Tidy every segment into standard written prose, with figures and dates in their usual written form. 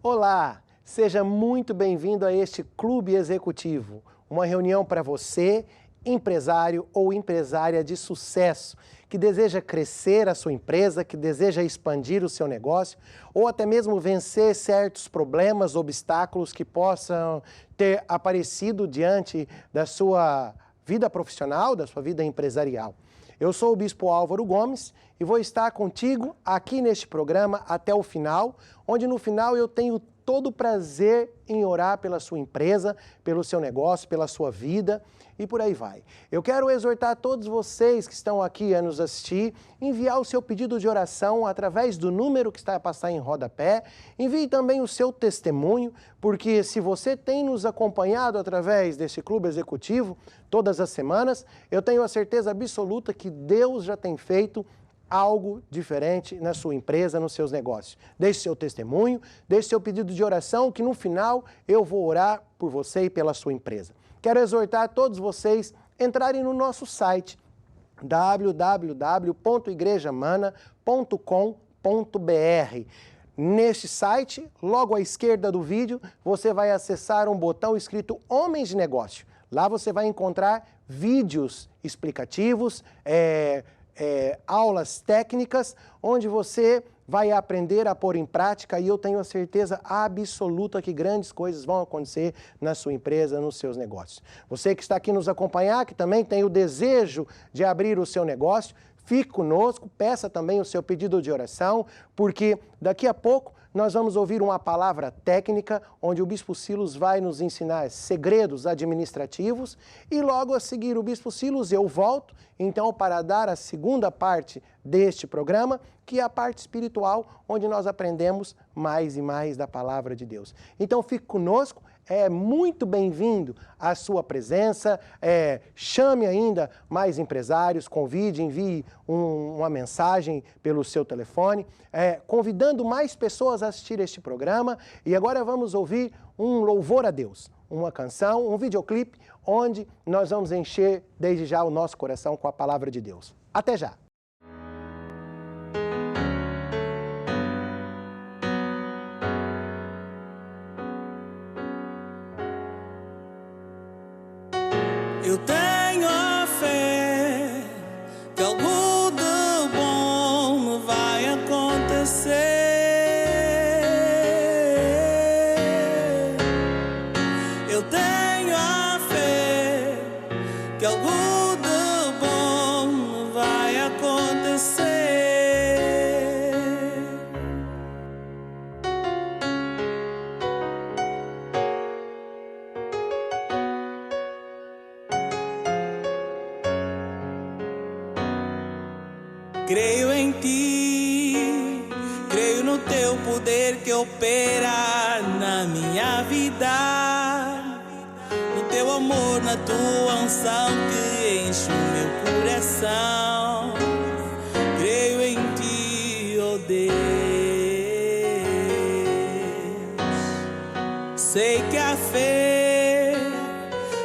Olá, seja muito bem-vindo a este Clube Executivo, uma reunião para você, empresário ou empresária de sucesso, que deseja crescer a sua empresa, que deseja expandir o seu negócio ou até mesmo vencer certos problemas, obstáculos que possam ter aparecido diante da sua vida profissional, da sua vida empresarial. Eu sou o Bispo Álvaro Gomes e vou estar contigo aqui neste programa até o final, onde no final eu tenho todo o prazer em orar pela sua empresa, pelo seu negócio, pela sua vida e por aí vai. Eu quero exortar todos vocês que estão aqui a nos assistir, enviar o seu pedido de oração através do número que está a passar em rodapé. Envie também o seu testemunho, porque se você tem nos acompanhado através desse Clube Executivo todas as semanas, eu tenho a certeza absoluta que Deus já tem feito algo diferente na sua empresa, nos seus negócios. Deixe seu testemunho, deixe seu pedido de oração, que no final eu vou orar por você e pela sua empresa. Quero exortar todos vocês a entrarem no nosso site www.igrejamana.com.br. Neste site, logo à esquerda do vídeo, você vai acessar um botão escrito Homens de Negócio. Lá você vai encontrar vídeos explicativos, aulas técnicas, onde você vai aprender a pôr em prática e eu tenho a certeza absoluta que grandes coisas vão acontecer na sua empresa, nos seus negócios. Você que está aqui nos acompanhar, que também tem o desejo de abrir o seu negócio, fique conosco, peça também o seu pedido de oração, porque daqui a pouco nós vamos ouvir uma palavra técnica, onde o Bispo Silos vai nos ensinar segredos administrativos e logo a seguir o Bispo Silos eu volto, então, para dar a segunda parte deste programa, que é a parte espiritual, onde nós aprendemos mais e mais da Palavra de Deus. Então, fique conosco, é muito bem-vindo a sua presença, chame ainda mais empresários, convide, envie uma mensagem pelo seu telefone, convidando mais pessoas a assistir este programa. E agora vamos ouvir um louvor a Deus, uma canção, um videoclipe, onde nós vamos encher desde já o nosso coração com a Palavra de Deus. Até já! Eu tenho a fé que algo de bom me vai acontecer. Eu tenho a fé que algo de bom me vai acontecer. Creio em ti, creio no teu poder que opera na minha vida, no teu amor, na tua unção que enche o meu coração. Creio em ti, ó Deus. Sei que a fé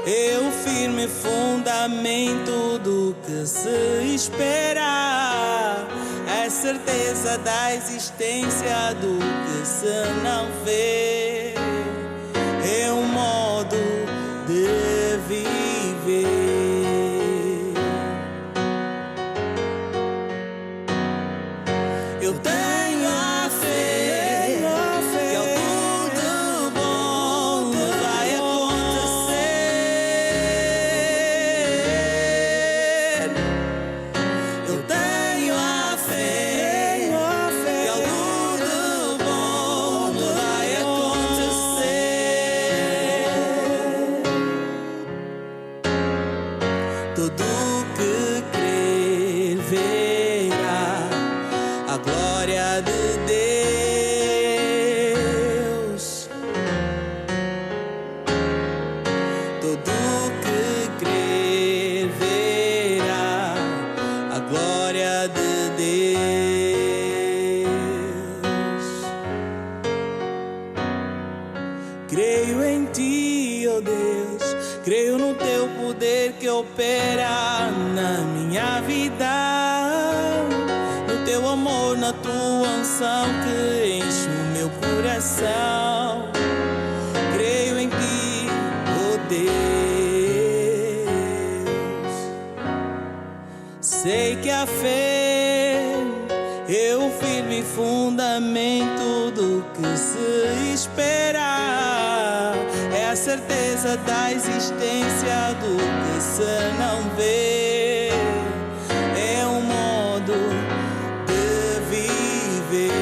é o firme fundamento do que se espera, a certeza da existência do que se não vê, é um modo de viver. Eu tenho a fé que algo de bom me vai acontecer. Eu tenho a fé que algo de bom me vai acontecer. Todo que crer verá a glória de Deus. Todo que crer verá a glória de Deus. Creio em ti, ó Deus, creio no teu poder que opera na minha vida, no teu amor, na tua unção que enche o meu coração. a fé é o firme fundamento do que se espera. É a certeza da existência do que se não vê. É um modo de viver.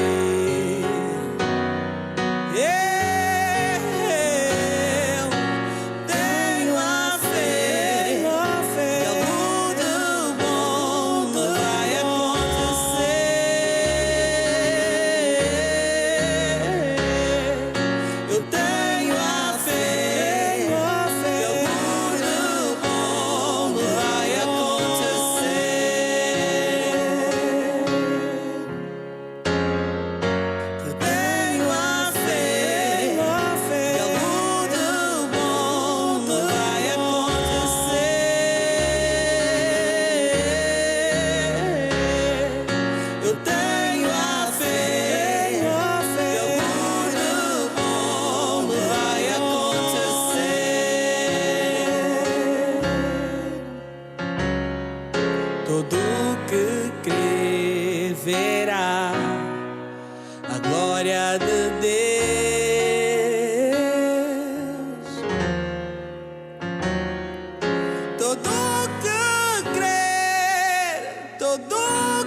Todo que crer verá a glória de Deus. Todo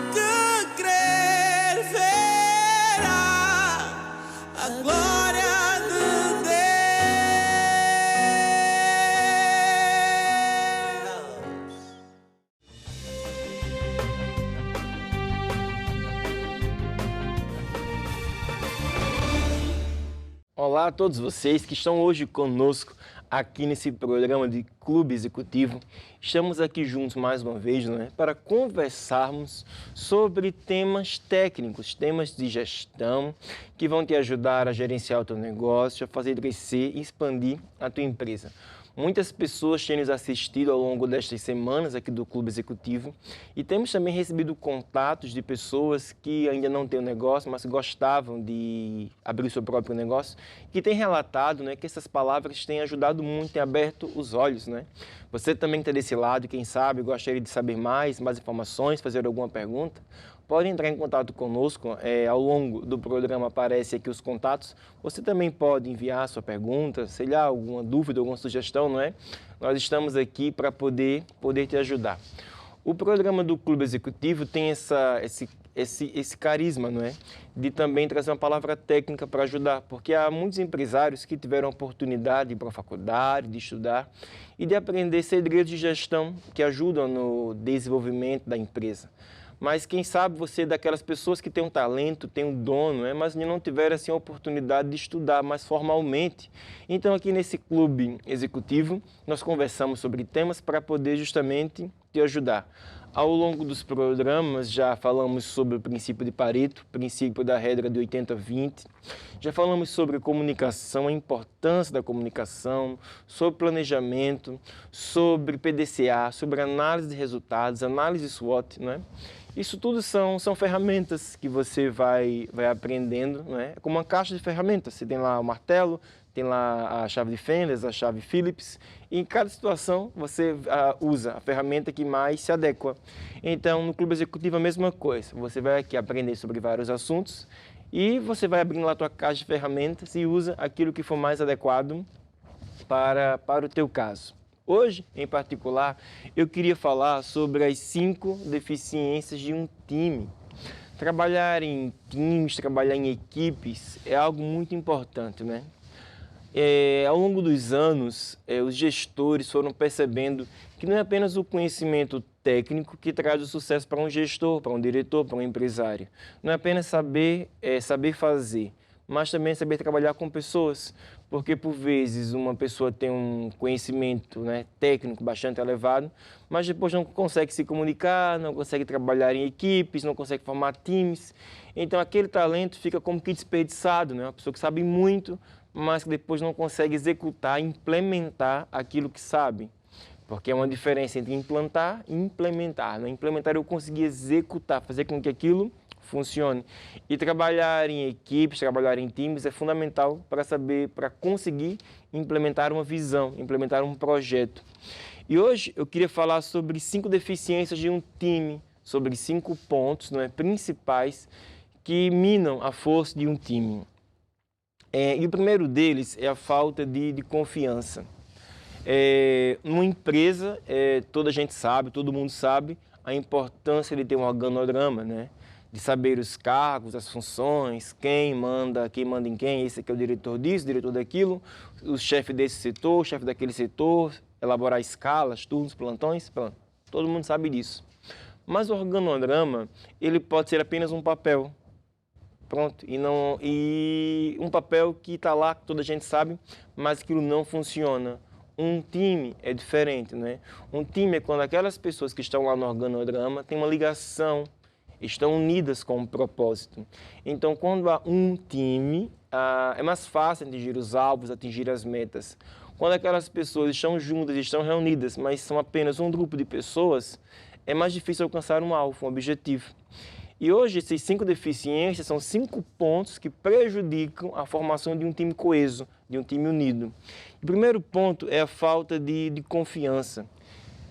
que crer verá a glória de Deus. Olá a todos vocês que estão hoje conosco aqui nesse programa de Clube Executivo. Estamos aqui juntos mais uma vez, para conversarmos sobre temas técnicos, temas de gestão que vão te ajudar a gerenciar o teu negócio, a fazer crescer e expandir a tua empresa. Muitas pessoas têm nos assistido ao longo destas semanas aqui do Clube Executivo e temos também recebido contatos de pessoas que ainda não têm um negócio, mas gostavam de abrir o seu próprio negócio, que têm relatado que essas palavras têm ajudado muito, têm aberto os olhos. Você também está desse lado, quem sabe, gostaria de saber mais informações, fazer alguma pergunta? Pode entrar em contato conosco, ao longo do programa aparece aqui os contatos. Você também pode enviar a sua pergunta, sei lá, alguma dúvida, alguma sugestão, Nós estamos aqui para poder te ajudar. O programa do Clube Executivo tem esse carisma, de também trazer uma palavra técnica para ajudar, porque há muitos empresários que tiveram a oportunidade de ir para a faculdade, de estudar e de aprender segredos de gestão que ajudam no desenvolvimento da empresa. Mas quem sabe você é daquelas pessoas que têm um talento, tem um dom, mas não tiveram assim, a oportunidade de estudar mais formalmente. Então aqui nesse Clube Executivo nós conversamos sobre temas para poder justamente te ajudar. Ao longo dos programas já falamos sobre o princípio de Pareto, princípio da regra de 80-20, já falamos sobre comunicação, a importância da comunicação, sobre planejamento, sobre PDCA, sobre análise de resultados, análise SWOT, Isso tudo são ferramentas que você vai aprendendo, É como uma caixa de ferramentas. Você tem lá o martelo, tem lá a chave de fendas, a chave Phillips, e em cada situação você usa a ferramenta que mais se adequa. Então, no Clube Executivo a mesma coisa. Você vai aqui aprender sobre vários assuntos e você vai abrindo lá a tua caixa de ferramentas e usa aquilo que for mais adequado para o teu caso. Hoje, em particular, eu queria falar sobre as 5 deficiências de um time. Trabalhar em times, trabalhar em equipes é algo muito importante, Ao longo dos anos, os gestores foram percebendo que não é apenas o conhecimento técnico que traz o sucesso para um gestor, para um diretor, para um empresário. Não é apenas saber fazer, mas também saber trabalhar com pessoas. Porque, por vezes, uma pessoa tem um conhecimento técnico bastante elevado, mas depois não consegue se comunicar, não consegue trabalhar em equipes, não consegue formar times. Então, aquele talento fica como que desperdiçado, Uma pessoa que sabe muito, mas que depois não consegue executar, implementar aquilo que sabe. Porque é uma diferença entre implantar e implementar. Implementar eu conseguir executar, fazer com que aquilo funcione. E trabalhar em equipes, trabalhar em times é fundamental para conseguir implementar uma visão, implementar um projeto. E hoje eu queria falar sobre 5 deficiências de um time, sobre 5 pontos, não é, principais que minam a força de um time. E o primeiro deles é a falta de confiança. Numa empresa, toda a gente sabe, todo mundo sabe a importância de ter um organograma, né? De saber os cargos, as funções, quem manda em quem, esse aqui é o diretor disso, diretor daquilo, o chefe desse setor, o chefe daquele setor, elaborar escalas, turnos, plantões, pronto. Todo mundo sabe disso. Mas o organograma, ele pode ser apenas um papel. Pronto, e um papel que está lá, que toda a gente sabe, mas aquilo não funciona. Um time é diferente, né? Um time é quando aquelas pessoas que estão lá no organograma têm uma ligação, estão unidas com um propósito. Então, quando há um time, é mais fácil atingir os alvos, atingir as metas. Quando aquelas pessoas estão juntas, estão reunidas, mas são apenas um grupo de pessoas, é mais difícil alcançar um alvo, um objetivo. E hoje, essas 5 deficiências são 5 pontos que prejudicam a formação de um time coeso, de um time unido. O primeiro ponto é a falta de confiança.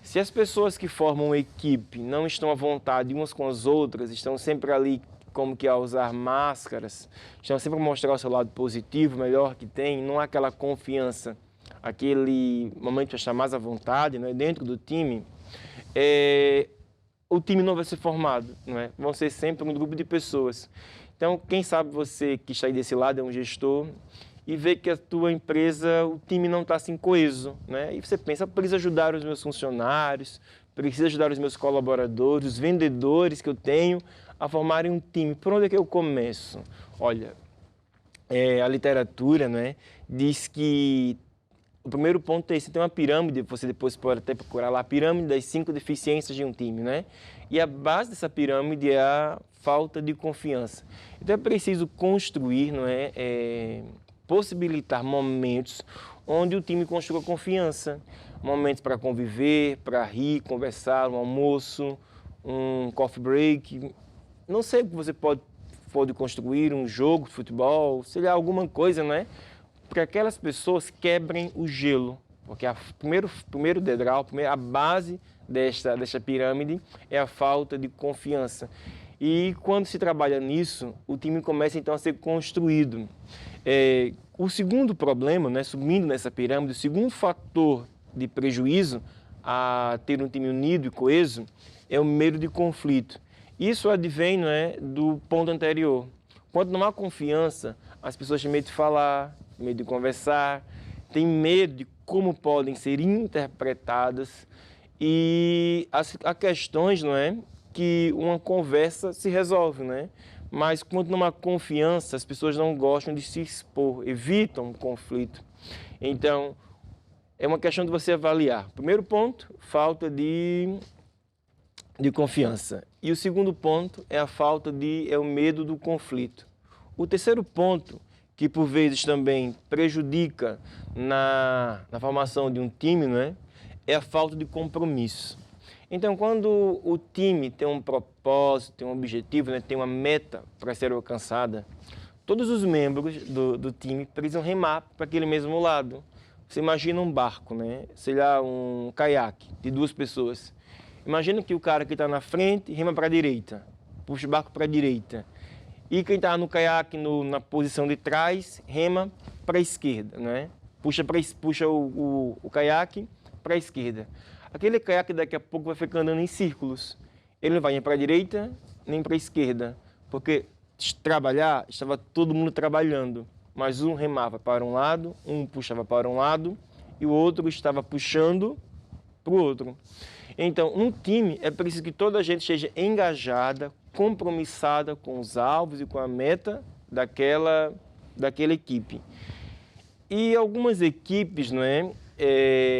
Se as pessoas que formam uma equipe não estão à vontade umas com as outras, estão sempre ali como que a usar máscaras, estão sempre a mostrar o seu lado positivo, o melhor que tem, não há aquela confiança, aquele momento para estar mais à vontade, né, dentro do time, o time não vai ser formado, não é? Vão ser sempre um grupo de pessoas. Então, quem sabe você que está aí desse lado é um gestor e vê que a tua empresa, o time não está assim coeso, né? E você pensa, preciso ajudar os meus funcionários, preciso ajudar os meus colaboradores, os vendedores que eu tenho a formarem um time. Por onde é que eu começo? Olha, a literatura, né, diz que o primeiro ponto é esse, tem uma pirâmide, você depois pode até procurar lá, a pirâmide das 5 deficiências de um time, né? E a base dessa pirâmide é a falta de confiança. Então é preciso construir, não é? Possibilitar momentos onde o time construa confiança. Momentos para conviver, para rir, conversar, um almoço, um coffee break. Não sei o que você pode construir, um jogo de futebol, sei lá, alguma coisa, não é? Para que aquelas pessoas quebrem o gelo, porque primeiro degrau, a base desta pirâmide é a falta de confiança. E quando se trabalha nisso, o time começa então a ser construído. O segundo problema, né, subindo nessa pirâmide, o segundo fator de prejuízo a ter um time unido e coeso é o medo de conflito. Isso advém, não é, do ponto anterior. Quando não há confiança, as pessoas têm medo de falar, medo de conversar, têm medo de como podem ser interpretadas e há questões, não é, que uma conversa se resolve, né? Mas quando não há confiança, as pessoas não gostam de se expor, evitam um conflito. Então, é uma questão de você avaliar. Primeiro ponto, falta de confiança. E o segundo ponto é o medo do conflito. O terceiro ponto, que por vezes também prejudica na formação de um time, né, é a falta de compromisso. Então, quando o time tem um propósito, tem um objetivo, né, tem uma meta para ser alcançada, todos os membros do time precisam remar para aquele mesmo lado. Você imagina um barco, né, sei lá, um caiaque de 2 pessoas. Imagina que o cara que está na frente rema para a direita, puxa o barco para a direita. E quem está no caiaque, na posição de trás, rema para a esquerda, né? Puxa o caiaque para a esquerda. Aquele caiaque daqui a pouco vai ficar andando em círculos. Ele não vai nem para a direita, nem para a esquerda. Porque estava todo mundo trabalhando. Mas um remava para um lado, um puxava para um lado e o outro estava puxando para o outro. Então, num time, é preciso que toda a gente esteja engajada, compromissada com os alvos e com a meta daquela equipe. E algumas equipes, não é?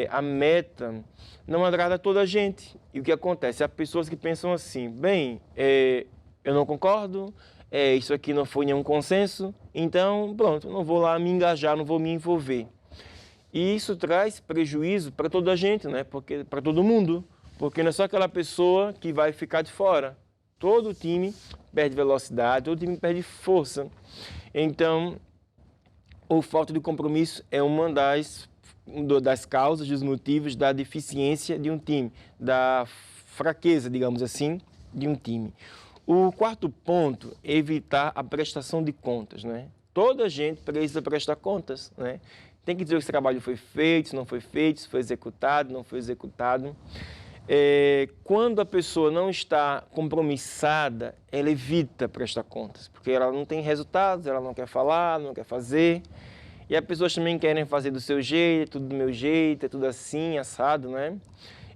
A meta não agrada a toda a gente. E o que acontece? Há pessoas que pensam assim, bem, eu não concordo, isso aqui não foi nenhum consenso, então, pronto, não vou lá me engajar, não vou me envolver. E isso traz prejuízo para toda a gente, né? Porque para todo mundo. Porque não é só aquela pessoa que vai ficar de fora. Todo time perde velocidade, todo time perde força. Então, a falta de compromisso é uma das causas, dos motivos da deficiência de um time, da fraqueza, digamos assim, de um time. O quarto ponto é evitar a prestação de contas, né? Toda gente precisa prestar contas, né? Tem que dizer se o trabalho foi feito, se não foi feito, se foi executado, não foi executado. Quando a pessoa não está compromissada, ela evita prestar contas, porque ela não tem resultados, ela não quer falar, não quer fazer. E as pessoas também querem fazer do seu jeito, tudo do meu jeito, é tudo assim, assado, né?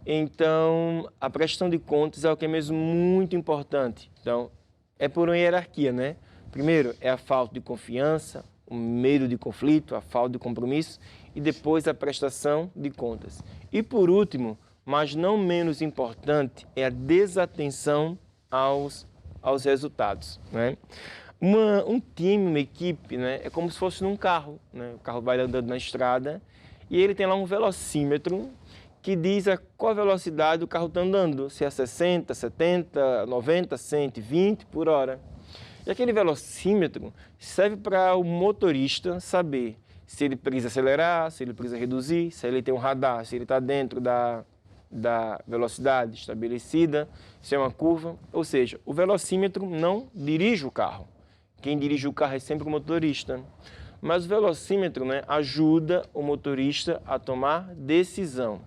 Então, a prestação de contas é o que é mesmo muito importante. Então, é por uma hierarquia, né? Primeiro é a falta de confiança, o medo de conflito, a falta de compromisso e depois a prestação de contas. E por último, mas não menos importante, é a desatenção aos resultados, né? Um time, uma equipe, né, é como se fosse num carro, né? O carro vai andando na estrada e ele tem lá um velocímetro que diz a qual velocidade o carro está andando, se é 60, 70, 90, 120 por hora. E aquele velocímetro serve para o motorista saber se ele precisa acelerar, se ele precisa reduzir, se ele tem um radar, se ele está dentro da velocidade estabelecida, se é uma curva. Ou seja, o velocímetro não dirige o carro. Quem dirige o carro é sempre o motorista. Mas o velocímetro, né, ajuda o motorista a tomar decisão.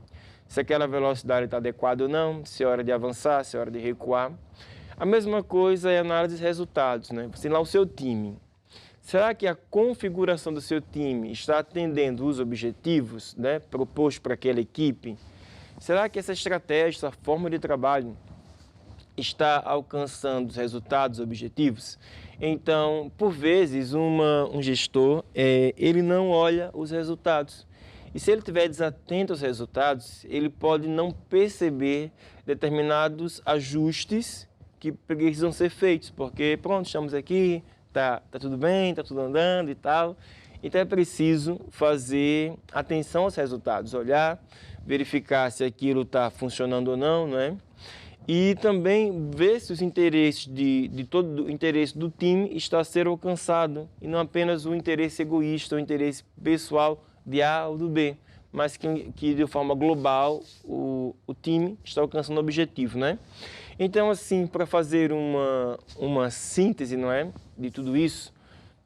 Se aquela velocidade está adequada ou não, se é hora de avançar, se é hora de recuar. A mesma coisa é a análise de resultados, né? Você tem lá o seu time. Será que a configuração do seu time está atendendo os objetivos, né, propostos para aquela equipe? Será que essa estratégia, essa forma de trabalho está alcançando os resultados objetivos? Então, por vezes, um gestor, ele não olha os resultados. E se ele estiver desatento aos resultados, ele pode não perceber determinados ajustes que precisam ser feitos, porque pronto, estamos aqui, tá tudo bem, tá tudo andando e tal. Então é preciso fazer atenção aos resultados, olhar, verificar se aquilo está funcionando ou não, né? E também ver se os interesses todo o interesse do time está a ser alcançado e não apenas o interesse egoísta, o interesse pessoal de A ou do B, mas que de forma global o time está alcançando o objetivo, né? Então, assim, para fazer uma síntese, não é, de tudo isso,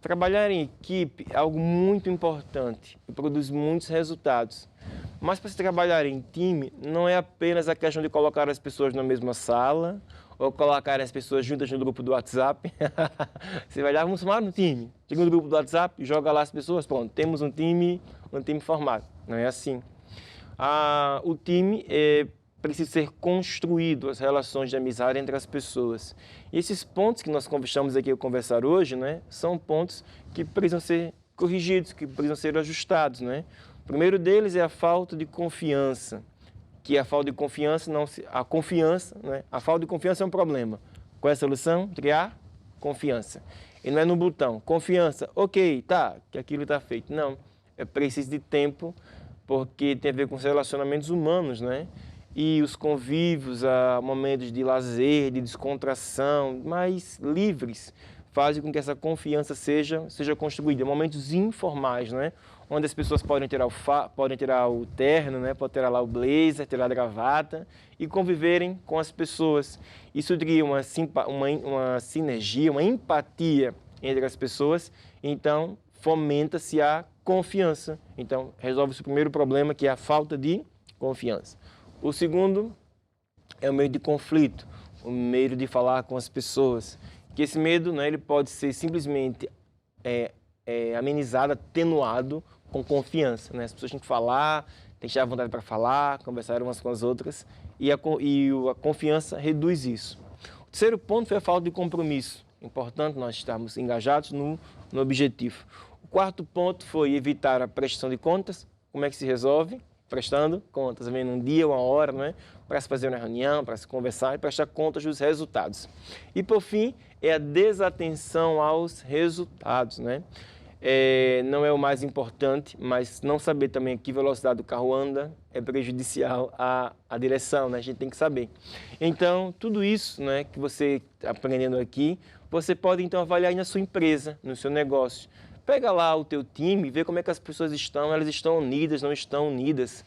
trabalhar em equipe é algo muito importante e produz muitos resultados. Mas para se trabalhar em time, não é apenas a questão de colocar as pessoas na mesma sala ou colocar as pessoas juntas no grupo do WhatsApp. Você vai lá, vamos formar um time. Chega no grupo do WhatsApp, joga lá as pessoas, pronto, temos um time formado. Não é assim. O time precisa ser construído, as relações de amizade entre as pessoas. E esses pontos que nós estamos aqui a conversar hoje, né, são pontos que precisam ser corrigidos, que precisam ser ajustados, né? O primeiro deles é a falta de confiança, que a falta de confiança a falta de confiança é um problema. Qual é a solução? Criar confiança. E não é no botão, confiança, ok, tá, que aquilo está feito. Não, é preciso de tempo, porque tem a ver com os relacionamentos humanos, né? E os convívios, momentos de lazer, de descontração, mais livres, fazem com que essa confiança seja construída. Momentos informais, né? Onde as pessoas podem tirar o terno, né? Podem tirar lá o blazer, tirar a gravata e conviverem com as pessoas. Isso cria uma sinergia, uma empatia entre as pessoas, então fomenta-se a confiança. Então resolve-se o primeiro problema, que é a falta de confiança. O segundo é o medo de conflito, o medo de falar com as pessoas. Que esse medo, né, ele pode ser simplesmente amenizado, atenuado com confiança, né? As pessoas têm que falar, têm que ter vontade para falar, conversar umas com as outras, e a confiança reduz isso. O terceiro ponto foi a falta de compromisso. Importante nós estarmos engajados no objetivo. O quarto ponto foi evitar a prestação de contas. Como é que se resolve? Prestando contas, vendo um dia, uma hora, né, para se fazer uma reunião, para se conversar e prestar contas dos resultados. E, por fim, é a desatenção aos resultados, né? Não é o mais importante, mas não saber também a que velocidade o carro anda é prejudicial à direção, né? A gente tem que saber. Então, tudo isso, né, que você está aprendendo aqui, você pode, então, avaliar aí na sua empresa, no seu negócio. Pega lá o teu time, vê como é que as pessoas estão, elas estão unidas, não estão unidas.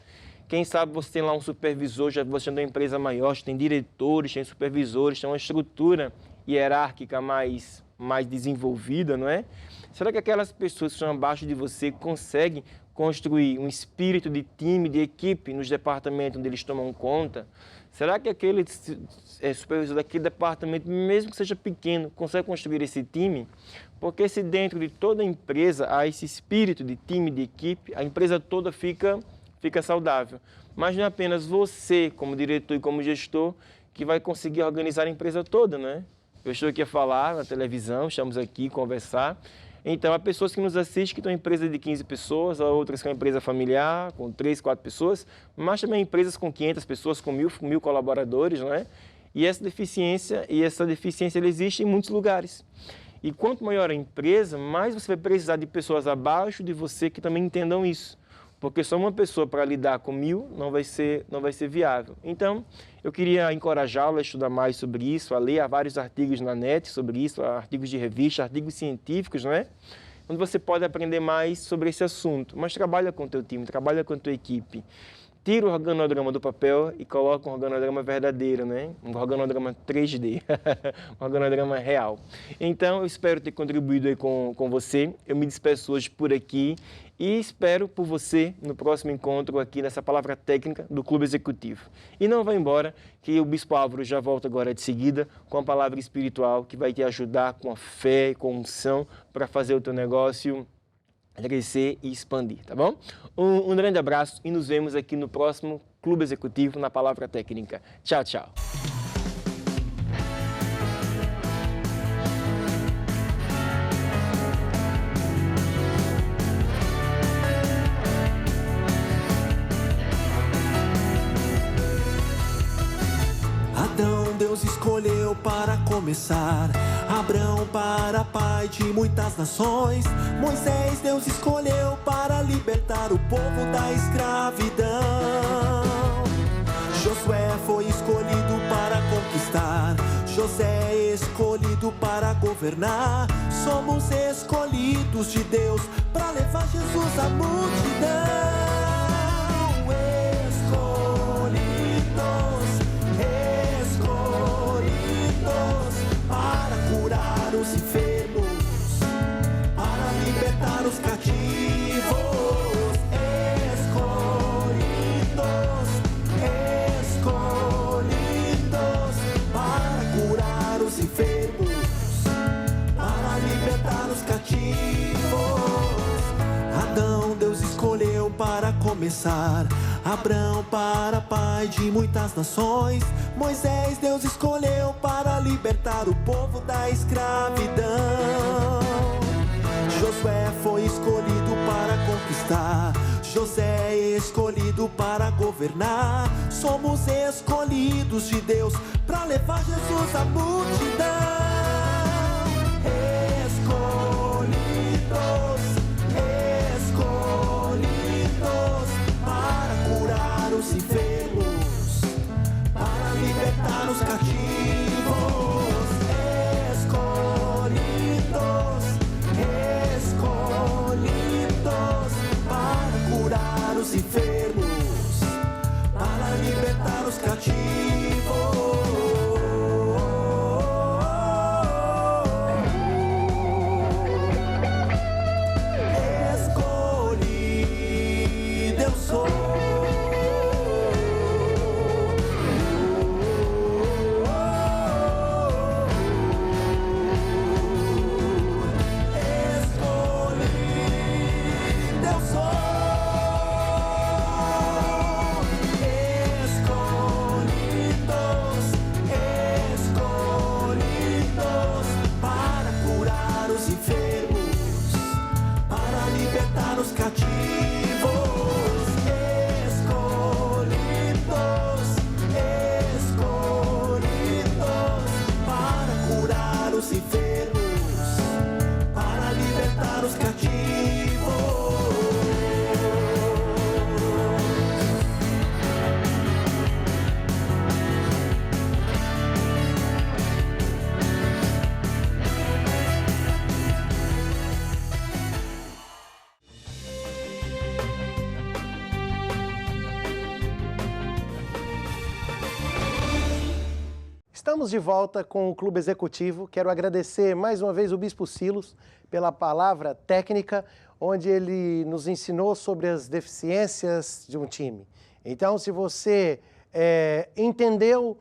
Quem sabe você tem lá um supervisor, já você tem uma empresa maior, tem diretores, tem supervisores, tem uma estrutura hierárquica mais desenvolvida, não é? Será que aquelas pessoas que estão abaixo de você conseguem construir um espírito de time, de equipe nos departamentos onde eles tomam conta? Será que aquele supervisor daquele departamento, mesmo que seja pequeno, consegue construir esse time? Porque se dentro de toda empresa há esse espírito de time, de equipe, a empresa toda fica saudável. Mas não é apenas você, como diretor e como gestor, que vai conseguir organizar a empresa toda, né? Eu estou aqui a falar na televisão, estamos aqui a conversar. Então, há pessoas que nos assistem que estão em empresa de 15 pessoas, há outras que são empresa familiar, com 3, 4 pessoas, mas também empresas com 500 pessoas, com 1.000 colaboradores, não é? E essa deficiência ela existe em muitos lugares. E quanto maior a empresa, mais você vai precisar de pessoas abaixo de você que também entendam isso. Porque só uma pessoa para lidar com 1.000 não vai ser viável. Então, eu queria encorajá-lo a estudar mais sobre isso, a ler. Há vários artigos na net sobre isso, artigos de revista, artigos científicos, não é? Onde você pode aprender mais sobre esse assunto. Mas trabalha com o teu time, trabalha com a tua equipe. Tira o organograma do papel e coloca um organograma verdadeiro, né? Um organograma 3D, um organograma real. Então, eu espero ter contribuído aí com você. Eu me despeço hoje por aqui e espero por você no próximo encontro aqui nessa palavra técnica do Clube Executivo. E não vá embora, que o Bispo Álvaro já volta agora de seguida com a palavra espiritual que vai te ajudar com a fé e com a unção para fazer o teu negócio crescer e expandir, tá bom? Um grande abraço e nos vemos aqui no próximo Clube Executivo na Palavra Técnica. Tchau, tchau. Adão Deus escolheu para começar, Abraão para pai de muitas nações, Moisés Deus escolheu para libertar o povo da escravidão, Josué foi escolhido para conquistar, José escolhido para governar, somos escolhidos de Deus para levar Jesus à multidão. Os enfermos, para libertar os cativos, escolhidos, para curar os enfermos, para libertar os cativos. Adão Deus escolheu para começar, Abraão para pai de muitas nações, Moisés Deus escolheu para libertar o povo da escravidão, Josué foi escolhido para conquistar, José escolhido para governar, somos escolhidos de Deus para levar Jesus à multidão. Escolhidos para curar os enfermos, para libertar os cativos, escolhidos para curar os enfermos, para libertar os cativos. Escolhido eu sou. Estamos de volta com o Clube Executivo. Quero agradecer mais uma vez o Bispo Silos pela palavra técnica, onde ele nos ensinou sobre as deficiências de um time. Então, se você entendeu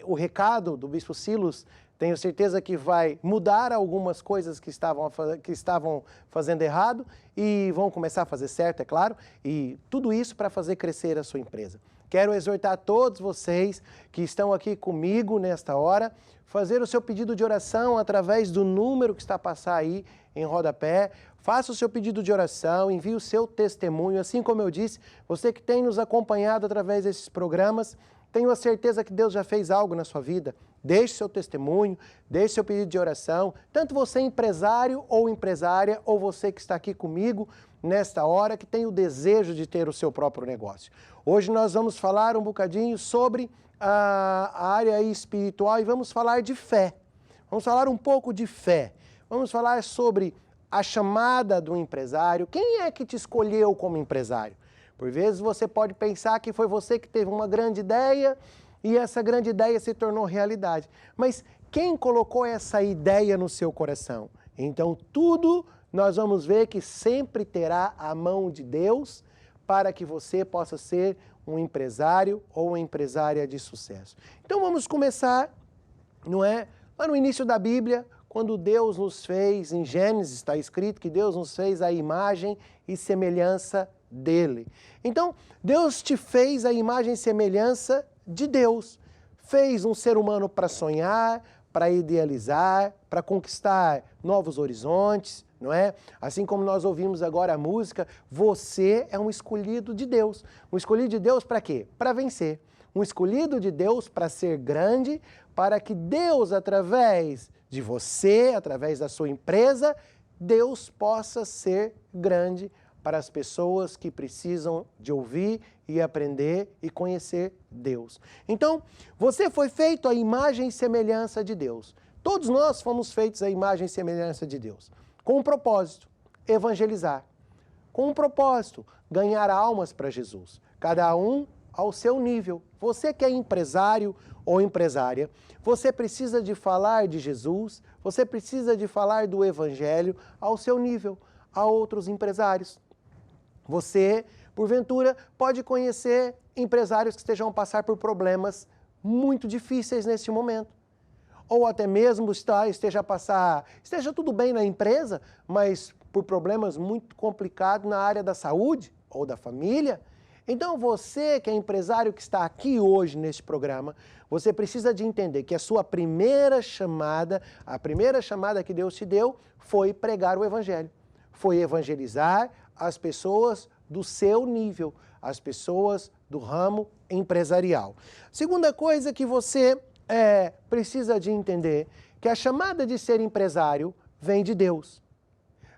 o recado do Bispo Silos, tenho certeza que vai mudar algumas coisas que estavam fazendo errado e vão começar a fazer certo, é claro, e tudo isso para fazer crescer a sua empresa. Quero exortar todos vocês que estão aqui comigo nesta hora, fazer o seu pedido de oração através do número que está a passar aí em rodapé. Faça o seu pedido de oração, envie o seu testemunho. Assim como eu disse, você que tem nos acompanhado através desses programas, tenho a certeza que Deus já fez algo na sua vida. Deixe seu testemunho, deixe seu pedido de oração, tanto você empresário ou empresária, ou você que está aqui comigo nesta hora, que tem o desejo de ter o seu próprio negócio. Hoje nós vamos falar um bocadinho sobre a área espiritual e vamos falar de fé. Vamos falar um pouco de fé. Vamos falar sobre a chamada do empresário. Quem é que te escolheu como empresário? Por vezes você pode pensar que foi você que teve uma grande ideia e essa grande ideia se tornou realidade. Mas quem colocou essa ideia no seu coração? Então tudo nós vamos ver que sempre terá a mão de Deus para que você possa ser um empresário ou uma empresária de sucesso. Então vamos começar, não é? Lá no início da Bíblia, quando Deus nos fez, em Gênesis está escrito que Deus nos fez a imagem e semelhança dele. Então, Deus te fez a imagem e semelhança de Deus. Fez um ser humano para sonhar, para idealizar, para conquistar novos horizontes, não é? Assim como nós ouvimos agora a música, você é um escolhido de Deus. Um escolhido de Deus para quê? Para vencer. Um escolhido de Deus para ser grande, para que Deus, através de você, através da sua empresa, Deus possa ser grande para as pessoas que precisam de ouvir e aprender e conhecer Deus. Então, você foi feito à imagem e semelhança de Deus. Todos nós fomos feitos à imagem e semelhança de Deus. Com um propósito, evangelizar. Com um propósito, ganhar almas para Jesus. Cada um ao seu nível. Você que é empresário ou empresária, você precisa de falar de Jesus, você precisa de falar do Evangelho ao seu nível, a outros empresários. Você, porventura, pode conhecer empresários que estejam a passar por problemas muito difíceis neste momento. Ou até mesmo esteja tudo bem na empresa, mas por problemas muito complicados na área da saúde ou da família. Então você que é empresário que está aqui hoje neste programa, você precisa de entender que a sua primeira chamada, a primeira chamada que Deus te deu foi pregar o Evangelho. Foi evangelizar as pessoas do seu nível, as pessoas do ramo empresarial. Segunda coisa que você precisa de entender, que a chamada de ser empresário vem de Deus.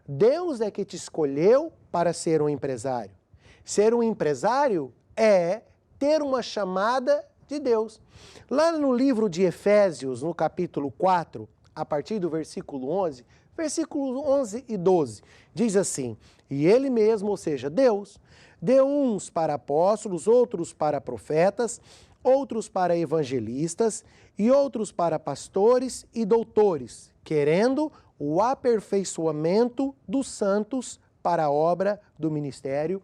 Deus é que te escolheu para ser um empresário. Ser um empresário é ter uma chamada de Deus. Lá no livro de Efésios, no capítulo 4, a partir do versículo 11, versículos 11 e 12, diz assim: e ele mesmo, ou seja, Deus, deu uns para apóstolos, outros para profetas, outros para evangelistas e outros para pastores e doutores, querendo o aperfeiçoamento dos santos para a obra do ministério,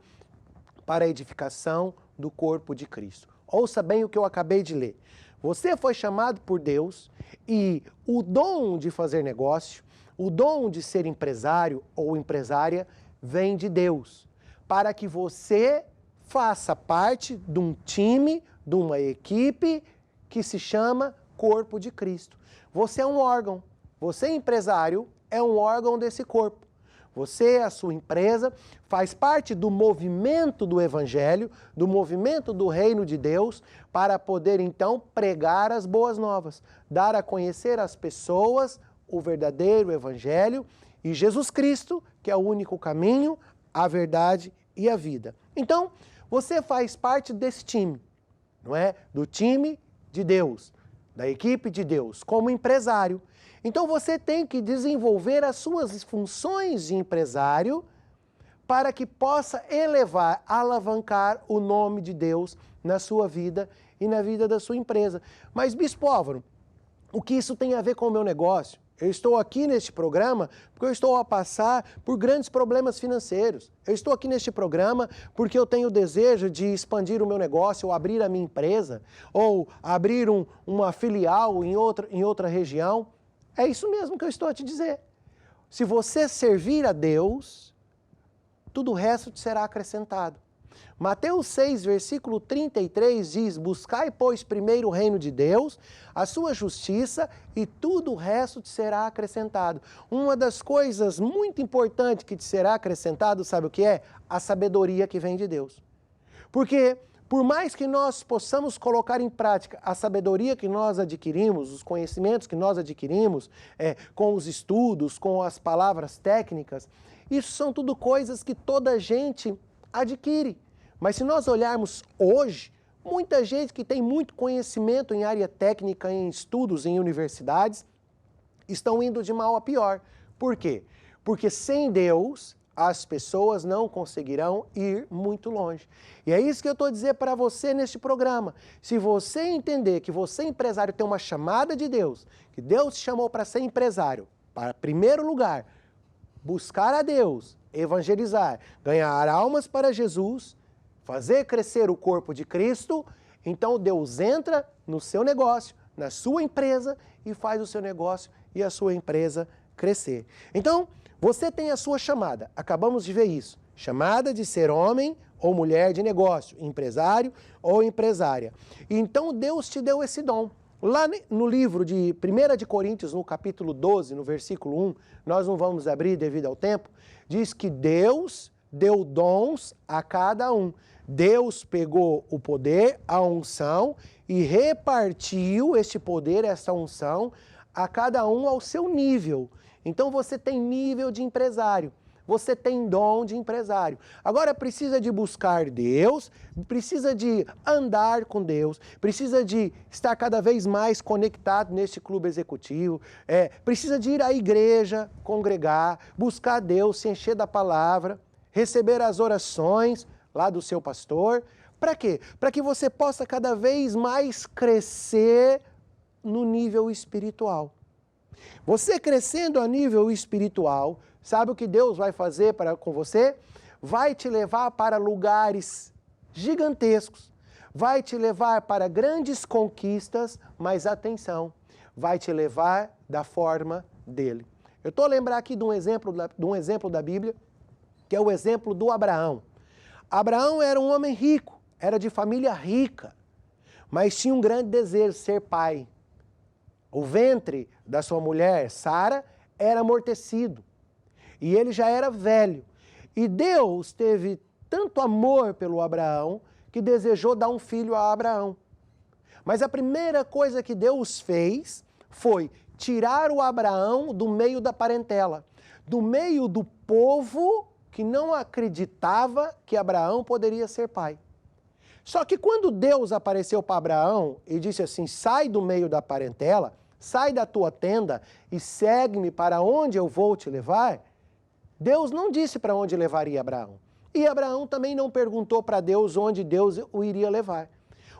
para a edificação do corpo de Cristo. Ouça bem o que eu acabei de ler. Você foi chamado por Deus e o dom de fazer negócio, o dom de ser empresário ou empresária vem de Deus, para que você faça parte de um time, de uma equipe que se chama Corpo de Cristo. Você é um órgão, você empresário é um órgão desse corpo. Você, a sua empresa, faz parte do movimento do Evangelho, do movimento do Reino de Deus, para poder então pregar as boas novas, dar a conhecer às pessoas o verdadeiro Evangelho e Jesus Cristo, que é o único caminho, a verdade e a vida. Então, você faz parte desse time, não é? Do time de Deus, da equipe de Deus, como empresário. Então você tem que desenvolver as suas funções de empresário para que possa elevar, alavancar o nome de Deus na sua vida e na vida da sua empresa. Mas, Bispo Álvaro, o que isso tem a ver com o meu negócio? Eu estou aqui neste programa porque eu estou a passar por grandes problemas financeiros. Eu estou aqui neste programa porque eu tenho o desejo de expandir o meu negócio, ou abrir a minha empresa, ou abrir uma filial em outra região. É isso mesmo que eu estou a te dizer. Se você servir a Deus, tudo o resto te será acrescentado. Mateus 6, versículo 33 diz: buscai, pois, primeiro o reino de Deus, a sua justiça, e tudo o resto te será acrescentado. Uma das coisas muito importantes que te será acrescentado, sabe o que é? A sabedoria que vem de Deus. Porque, por mais que nós possamos colocar em prática a sabedoria que nós adquirimos, os conhecimentos que nós adquirimos, com os estudos, com as palavras técnicas, isso são tudo coisas que toda gente adquire. Mas se nós olharmos hoje, muita gente que tem muito conhecimento em área técnica, em estudos, em universidades, estão indo de mal a pior. Por quê? Porque sem Deus, as pessoas não conseguirão ir muito longe. E é isso que eu estou a dizer para você neste programa. Se você entender que você, empresário, tem uma chamada de Deus, que Deus te chamou para ser empresário, para, em primeiro lugar, buscar a Deus, evangelizar, ganhar almas para Jesus, fazer crescer o corpo de Cristo, então Deus entra no seu negócio, na sua empresa, e faz o seu negócio e a sua empresa crescer. Então, você tem a sua chamada, acabamos de ver isso, chamada de ser homem ou mulher de negócio, empresário ou empresária. Então Deus te deu esse dom. Lá no livro de 1 de Coríntios, no capítulo 12, no versículo 1, nós não vamos abrir devido ao tempo, diz que Deus deu dons a cada um. Deus pegou o poder, a unção, e repartiu este poder, essa unção, a cada um ao seu nível. Então você tem nível de empresário, você tem dom de empresário. Agora precisa de buscar Deus, precisa de andar com Deus, precisa de estar cada vez mais conectado neste clube executivo, precisa de ir à igreja, congregar, buscar Deus, se encher da palavra, receber as orações lá do seu pastor. Para quê? Para que você possa cada vez mais crescer no nível espiritual. Você crescendo a nível espiritual, sabe o que Deus vai fazer com você? Vai te levar para lugares gigantescos, vai te levar para grandes conquistas, mas atenção, vai te levar da forma dele. Eu estou a lembrar aqui de um exemplo da Bíblia, que é o exemplo do Abraão. Abraão era um homem rico, era de família rica, mas tinha um grande desejo de ser pai. O ventre da sua mulher, Sara, era amortecido e ele já era velho. E Deus teve tanto amor pelo Abraão que desejou dar um filho a Abraão. Mas a primeira coisa que Deus fez foi tirar o Abraão do meio da parentela, do meio do povo que não acreditava que Abraão poderia ser pai. Só que quando Deus apareceu para Abraão e disse assim: sai do meio da parentela, sai da tua tenda e segue-me para onde eu vou te levar, Deus não disse para onde levaria Abraão. E Abraão também não perguntou para Deus onde Deus o iria levar.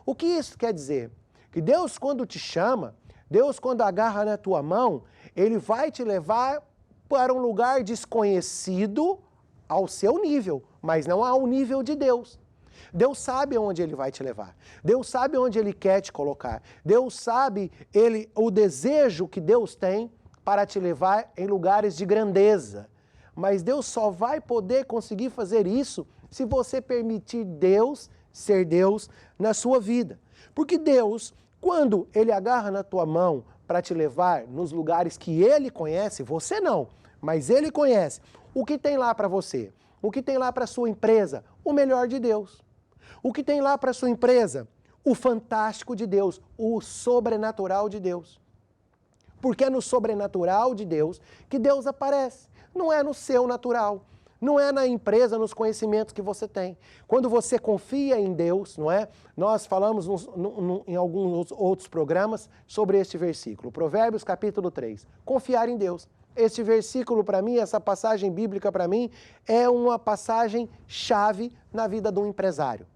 O que isso quer dizer? Que Deus, quando te chama, Deus, quando agarra na tua mão, Ele vai te levar para um lugar desconhecido ao seu nível, mas não ao nível de Deus. Deus sabe onde Ele vai te levar. Deus sabe onde Ele quer te colocar. Deus sabe o desejo que Deus tem para te levar em lugares de grandeza. Mas Deus só vai poder conseguir fazer isso se você permitir Deus ser Deus na sua vida. Porque Deus, quando Ele agarra na tua mão para te levar nos lugares que Ele conhece, você não, mas Ele conhece, o que tem lá para você? O que tem lá para a sua empresa? O melhor de Deus. O que tem lá para a sua empresa? O fantástico de Deus, o sobrenatural de Deus. Porque é no sobrenatural de Deus que Deus aparece. Não é no seu natural. Não é na empresa, nos conhecimentos que você tem. Quando você confia em Deus, não é? Nós falamos em alguns outros programas sobre este versículo. Provérbios capítulo 3. Confiar em Deus. Este versículo para mim, essa passagem bíblica para mim, é uma passagem chave na vida de um empresário.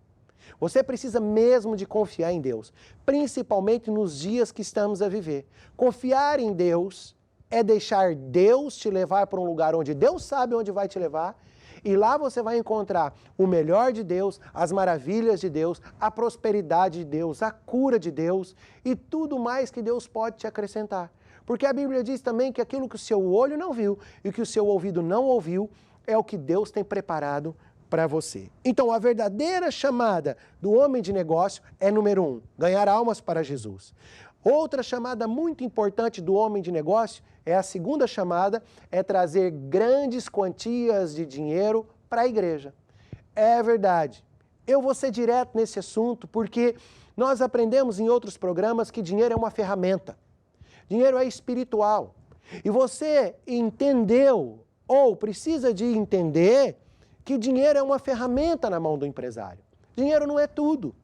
Você precisa mesmo de confiar em Deus, principalmente nos dias que estamos a viver. Confiar em Deus é deixar Deus te levar para um lugar onde Deus sabe onde vai te levar, e lá você vai encontrar o melhor de Deus, as maravilhas de Deus, a prosperidade de Deus, a cura de Deus e tudo mais que Deus pode te acrescentar. Porque a Bíblia diz também que aquilo que o seu olho não viu e que o seu ouvido não ouviu é o que Deus tem preparado para você. Então, a verdadeira chamada do homem de negócio é, número 1, ganhar almas para Jesus. Outra chamada muito importante do homem de negócio é a segunda chamada, é trazer grandes quantias de dinheiro para a igreja. É verdade. Eu vou ser direto nesse assunto porque nós aprendemos em outros programas que dinheiro é uma ferramenta. Dinheiro é espiritual. E você entendeu ou precisa de entender que dinheiro é uma ferramenta na mão do empresário. Dinheiro não é tudo.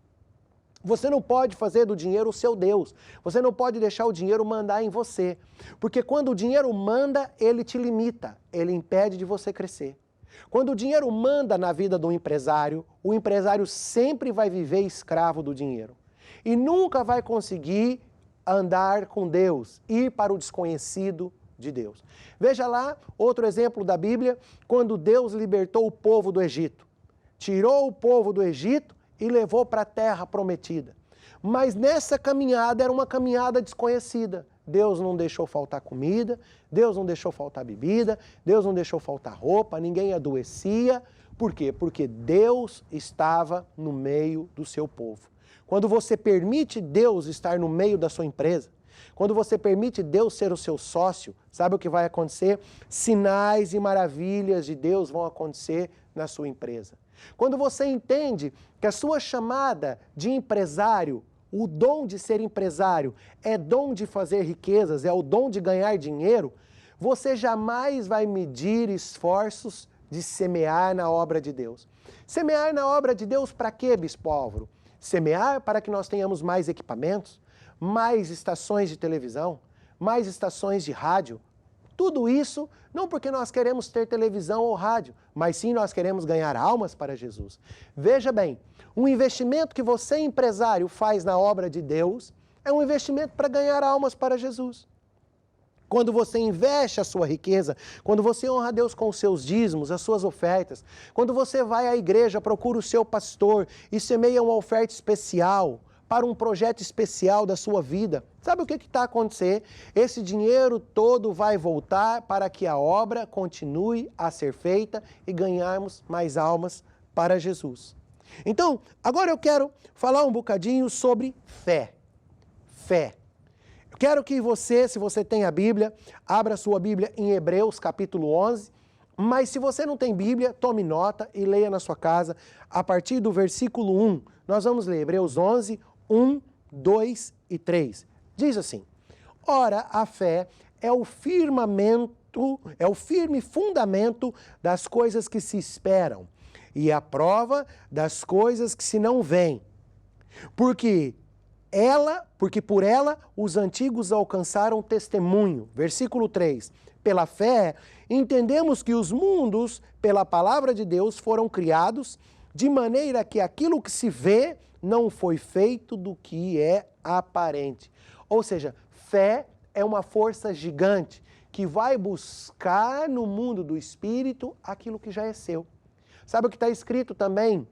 Você não pode fazer do dinheiro o seu Deus. Você não pode deixar o dinheiro mandar em você. Porque quando o dinheiro manda, ele te limita, ele impede de você crescer. Quando o dinheiro manda na vida do empresário, o empresário sempre vai viver escravo do dinheiro. E nunca vai conseguir andar com Deus, ir para o desconhecido de Deus. Veja lá outro exemplo da Bíblia, quando Deus libertou o povo do Egito. Tirou o povo do Egito e levou para a terra prometida. Mas nessa caminhada era uma caminhada desconhecida. Deus não deixou faltar comida, Deus não deixou faltar bebida, Deus não deixou faltar roupa, ninguém adoecia. Por quê? Porque Deus estava no meio do seu povo. Quando você permite Deus estar no meio da sua empresa, quando você permite Deus ser o seu sócio, sabe o que vai acontecer? Sinais e maravilhas de Deus vão acontecer na sua empresa. Quando você entende que a sua chamada de empresário, o dom de ser empresário, é dom de fazer riquezas, é o dom de ganhar dinheiro, você jamais vai medir esforços de semear na obra de Deus. Semear na obra de Deus para quê, Bispo Álvaro? Semear para que nós tenhamos mais equipamentos, mais estações de televisão, mais estações de rádio. Tudo isso não porque nós queremos ter televisão ou rádio, mas sim nós queremos ganhar almas para Jesus. Veja bem, um investimento que você, empresário, faz na obra de Deus é um investimento para ganhar almas para Jesus. Quando você investe a sua riqueza, quando você honra a Deus com os seus dízimos, as suas ofertas, quando você vai à igreja, procura o seu pastor e semeia uma oferta especial para um projeto especial da sua vida, sabe o que está acontecendo? Esse dinheiro todo vai voltar para que a obra continue a ser feita e ganharmos mais almas para Jesus. Então, agora eu quero falar um bocadinho sobre fé. Fé. Eu quero que você, se você tem a Bíblia, abra a sua Bíblia em Hebreus capítulo 11, mas se você não tem Bíblia, tome nota e leia na sua casa a partir do versículo 1. Nós vamos ler Hebreus 11, 1, 2 e 3. Diz assim: ora, a fé é o firmamento, é o firme fundamento das coisas que se esperam e a prova das coisas que se não veem. Porque por ela os antigos alcançaram testemunho. Versículo 3. Pela fé, entendemos que os mundos, pela palavra de Deus, foram criados, de maneira que aquilo que se vê não foi feito do que é aparente. Ou seja, fé é uma força gigante que vai buscar no mundo do espírito aquilo que já é seu. Sabe o que está escrito também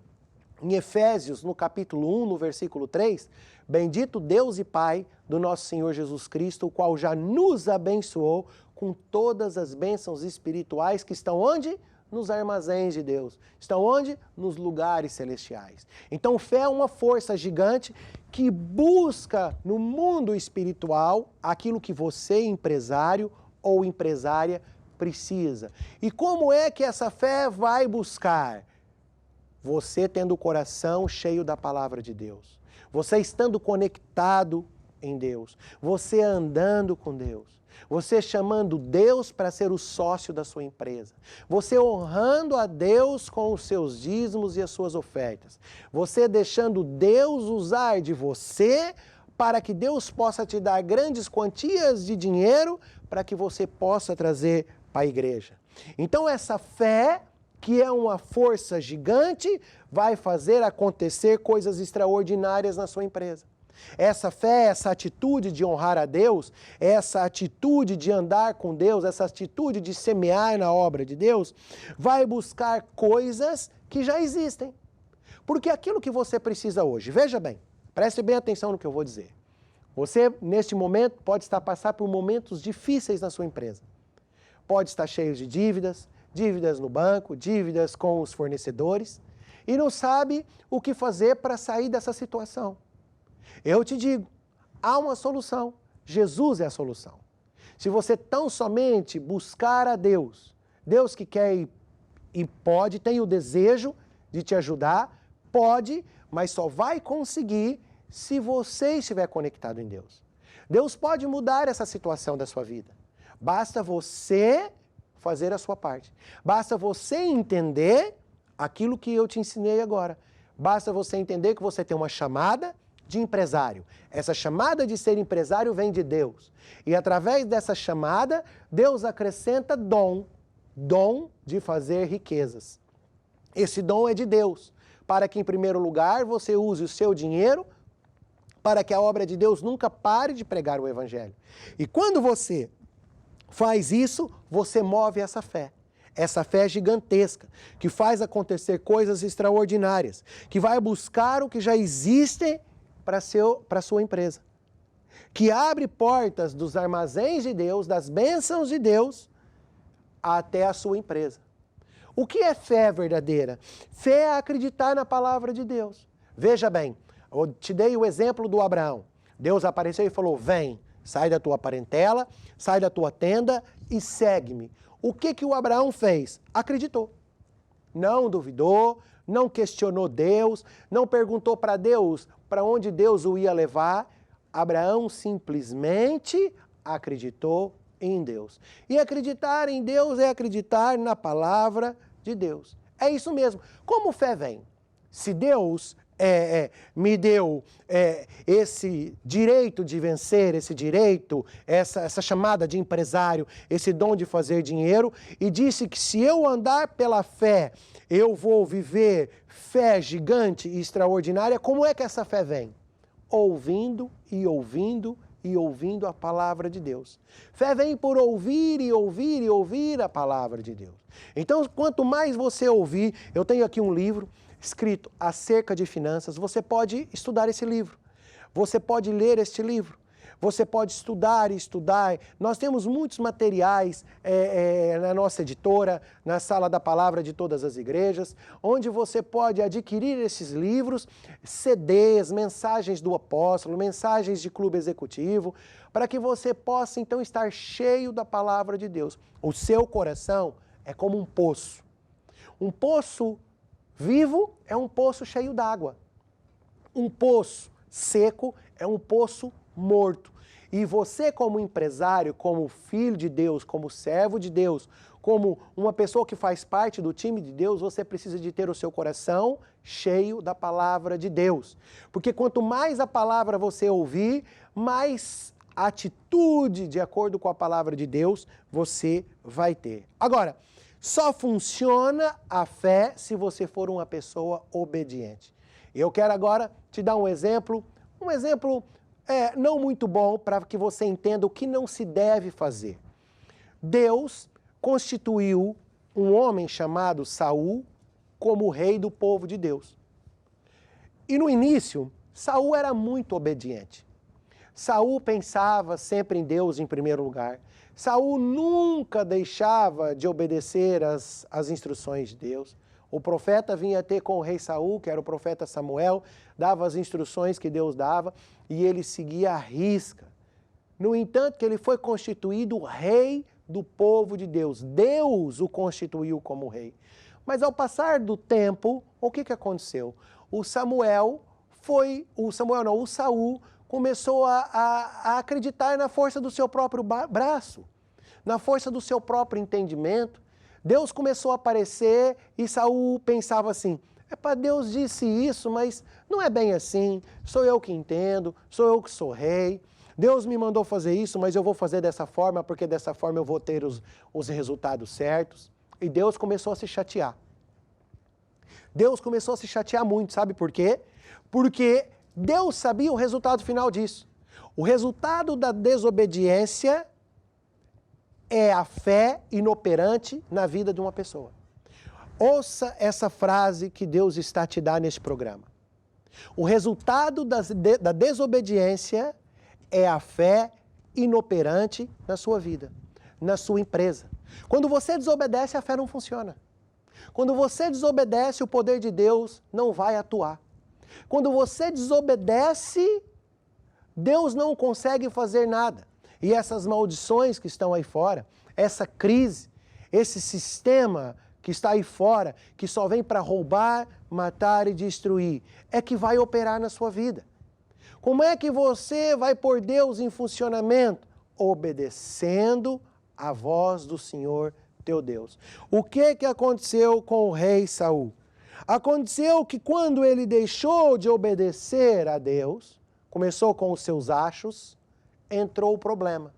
em Efésios, no capítulo 1, no versículo 3? Bendito Deus e Pai do nosso Senhor Jesus Cristo, o qual já nos abençoou com todas as bênçãos espirituais que estão onde? Nos armazéns de Deus. Estão onde? Nos lugares celestiais. Então, fé é uma força gigante que busca no mundo espiritual aquilo que você, empresário ou empresária, precisa. E como é que essa fé vai buscar? Você tendo o coração cheio da palavra de Deus. Você estando conectado em Deus. Você andando com Deus. Você chamando Deus para ser o sócio da sua empresa. Você honrando a Deus com os seus dízimos e as suas ofertas. Você deixando Deus usar de você para que Deus possa te dar grandes quantias de dinheiro para que você possa trazer para a igreja. Então essa fé que é uma força gigante, vai fazer acontecer coisas extraordinárias na sua empresa. Essa fé, essa atitude de honrar a Deus, essa atitude de andar com Deus, essa atitude de semear na obra de Deus, vai buscar coisas que já existem. Porque aquilo que você precisa hoje, veja bem, preste bem atenção no que eu vou dizer. Você, neste momento, pode estar passando por momentos difíceis na sua empresa. Pode estar cheio de dívidas, dívidas no banco, dívidas com os fornecedores, e não sabe o que fazer para sair dessa situação. Eu te digo, há uma solução. Jesus é a solução. Se você tão somente buscar a Deus, Deus que quer e pode, tem o desejo de te ajudar, pode, mas só vai conseguir se você estiver conectado em Deus. Deus pode mudar essa situação da sua vida. Basta você fazer a sua parte. Basta você entender aquilo que eu te ensinei agora. Basta você entender que você tem uma chamada de empresário. Essa chamada de ser empresário vem de Deus. E através dessa chamada, Deus acrescenta dom de fazer riquezas. Esse dom é de Deus, para que em primeiro lugar você use o seu dinheiro para que a obra de Deus nunca pare de pregar o Evangelho. E quando você faz isso, você move essa fé. Essa fé gigantesca, que faz acontecer coisas extraordinárias, que vai buscar o que já existe para a sua empresa, que abre portas dos armazéns de Deus, das bênçãos de Deus, até a sua empresa. O que é fé verdadeira? Fé é acreditar na palavra de Deus. Veja bem, eu te dei o exemplo do Abraão. Deus apareceu e falou, vem, sai da tua parentela, sai da tua tenda e segue-me. O que o Abraão fez? Acreditou. Não duvidou, não questionou Deus, não perguntou para Deus para onde Deus o ia levar. Abraão simplesmente acreditou em Deus. E acreditar em Deus é acreditar na palavra de Deus. É isso mesmo. Como fé vem? Se Deus me deu esse direito de vencer, esse direito, essa chamada de empresário, esse dom de fazer dinheiro, e disse que se eu andar pela fé, eu vou viver fé gigante e extraordinária. Como é que essa fé vem? Ouvindo e ouvindo e ouvindo a palavra de Deus. Fé vem por ouvir e ouvir e ouvir a palavra de Deus. Então, quanto mais você ouvir, eu tenho aqui um livro escrito acerca de finanças, você pode estudar esse livro, você pode ler este livro, você pode estudar e estudar. Nós temos muitos materiais na nossa editora, na Sala da Palavra de todas as igrejas, onde você pode adquirir esses livros, CDs, mensagens do apóstolo, mensagens de clube executivo, para que você possa então estar cheio da palavra de Deus. O seu coração é como um poço. Um poço vivo é um poço cheio d'água. Um poço seco é um poço morto. E você, como empresário, como filho de Deus, como servo de Deus, como uma pessoa que faz parte do time de Deus, você precisa de ter o seu coração cheio da palavra de Deus. Porque quanto mais a palavra você ouvir, mais atitude de acordo com a palavra de Deus você vai ter. Agora, só funciona a fé se você for uma pessoa obediente. Eu quero agora te dar um exemplo não muito bom para que você entenda o que não se deve fazer. Deus constituiu um homem chamado Saul como rei do povo de Deus. E no início, Saul era muito obediente. Saul pensava sempre em Deus em primeiro lugar. Saul nunca deixava de obedecer às instruções de Deus. O profeta vinha ter com o rei Saul, que era o profeta Samuel, dava as instruções que Deus dava e ele seguia à risca. No entanto, que ele foi constituído rei do povo de Deus. Deus o constituiu como rei. Mas ao passar do tempo, o que aconteceu? O Saul começou a acreditar na força do seu próprio braço, na força do seu próprio entendimento. Deus começou a aparecer e Saul pensava assim, Deus disse isso, mas não é bem assim, sou eu que entendo, sou eu que sou rei, Deus me mandou fazer isso, mas eu vou fazer dessa forma, porque dessa forma eu vou ter os resultados certos. E Deus começou a se chatear. Deus começou a se chatear muito, sabe por quê? Porque Deus sabia o resultado final disso. O resultado da desobediência é a fé inoperante na vida de uma pessoa. Ouça essa frase que Deus está te dando neste programa. O resultado da desobediência é a fé inoperante na sua vida, na sua empresa. Quando você desobedece, a fé não funciona. Quando você desobedece, o poder de Deus não vai atuar. Quando você desobedece, Deus não consegue fazer nada. E essas maldições que estão aí fora, essa crise, esse sistema que está aí fora, que só vem para roubar, matar e destruir, é que vai operar na sua vida. Como é que você vai pôr Deus em funcionamento? Obedecendo a voz do Senhor teu Deus. O que aconteceu com o rei Saul? Aconteceu que quando ele deixou de obedecer a Deus, começou com os seus achos, entrou o problema.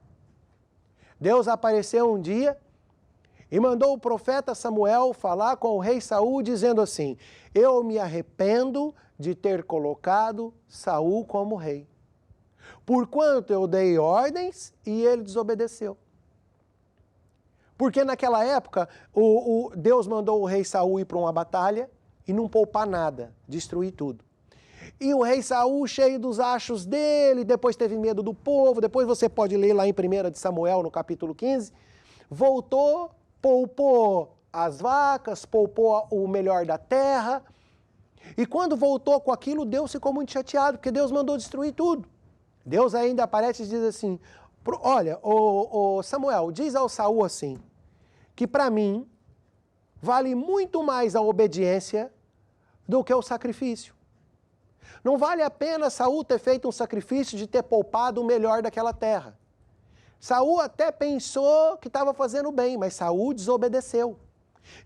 Deus apareceu um dia e mandou o profeta Samuel falar com o rei Saul, dizendo assim: eu me arrependo de ter colocado Saul como rei, porquanto eu dei ordens e ele desobedeceu. Porque naquela época, Deus mandou o rei Saul ir para uma batalha e não poupar nada, destruir tudo. E o rei Saul, cheio dos achos dele, depois teve medo do povo, depois você pode ler lá em 1 de Samuel, no capítulo 15, voltou, poupou as vacas, poupou o melhor da terra, e quando voltou com aquilo, Deus ficou muito chateado, porque Deus mandou destruir tudo. Deus ainda aparece e diz assim: olha, Samuel, diz ao Saul assim, que para mim vale muito mais a obediência do que o sacrifício. Não vale a pena Saul ter feito um sacrifício de ter poupado o melhor daquela terra. Saul até pensou que estava fazendo bem, mas Saul desobedeceu.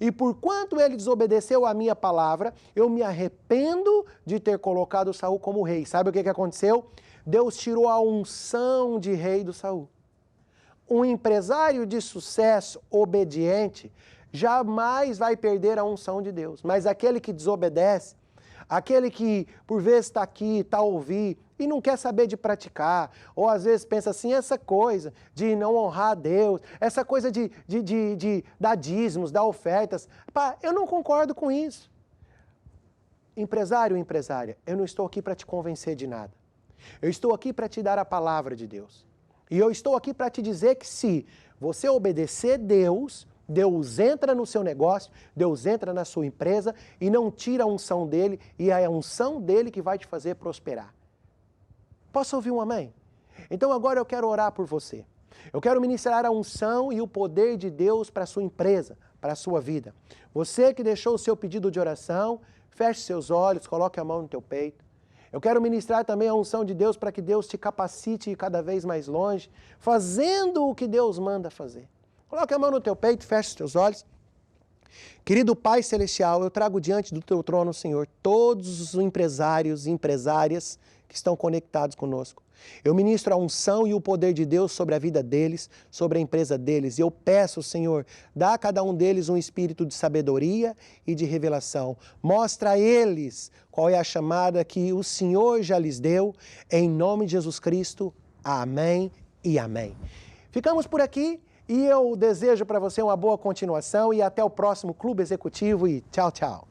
E por quanto ele desobedeceu a minha palavra, eu me arrependo de ter colocado Saul como rei. Sabe o que aconteceu? Deus tirou a unção de rei do Saul. Um empresário de sucesso, obediente, jamais vai perder a unção de Deus. Mas aquele que desobedece, aquele que por vezes está aqui, está a ouvir e não quer saber de praticar, ou às vezes pensa assim, essa coisa de não honrar a Deus, essa coisa de dar dízimos, dar ofertas, pá, eu não concordo com isso. Empresário, empresária, eu não estou aqui para te convencer de nada. Eu estou aqui para te dar a palavra de Deus. E eu estou aqui para te dizer que se você obedecer Deus, Deus entra no seu negócio, Deus entra na sua empresa e não tira a unção dele, e é a unção dele que vai te fazer prosperar. Posso ouvir um amém? Então agora eu quero orar por você. Eu quero ministrar a unção e o poder de Deus para a sua empresa, para a sua vida. Você que deixou o seu pedido de oração, feche seus olhos, coloque a mão no teu peito. Eu quero ministrar também a unção de Deus para que Deus te capacite cada vez mais longe, fazendo o que Deus manda fazer. Coloque a mão no teu peito, feche os teus olhos. Querido Pai Celestial, eu trago diante do teu trono, Senhor, todos os empresários e empresárias que estão conectados conosco. Eu ministro a unção e o poder de Deus sobre a vida deles, sobre a empresa deles. E eu peço, Senhor, dá a cada um deles um espírito de sabedoria e de revelação. Mostra a eles qual é a chamada que o Senhor já lhes deu. Em nome de Jesus Cristo, amém e amém. Ficamos por aqui e eu desejo para você uma boa continuação e até o próximo Clube Executivo e tchau, tchau.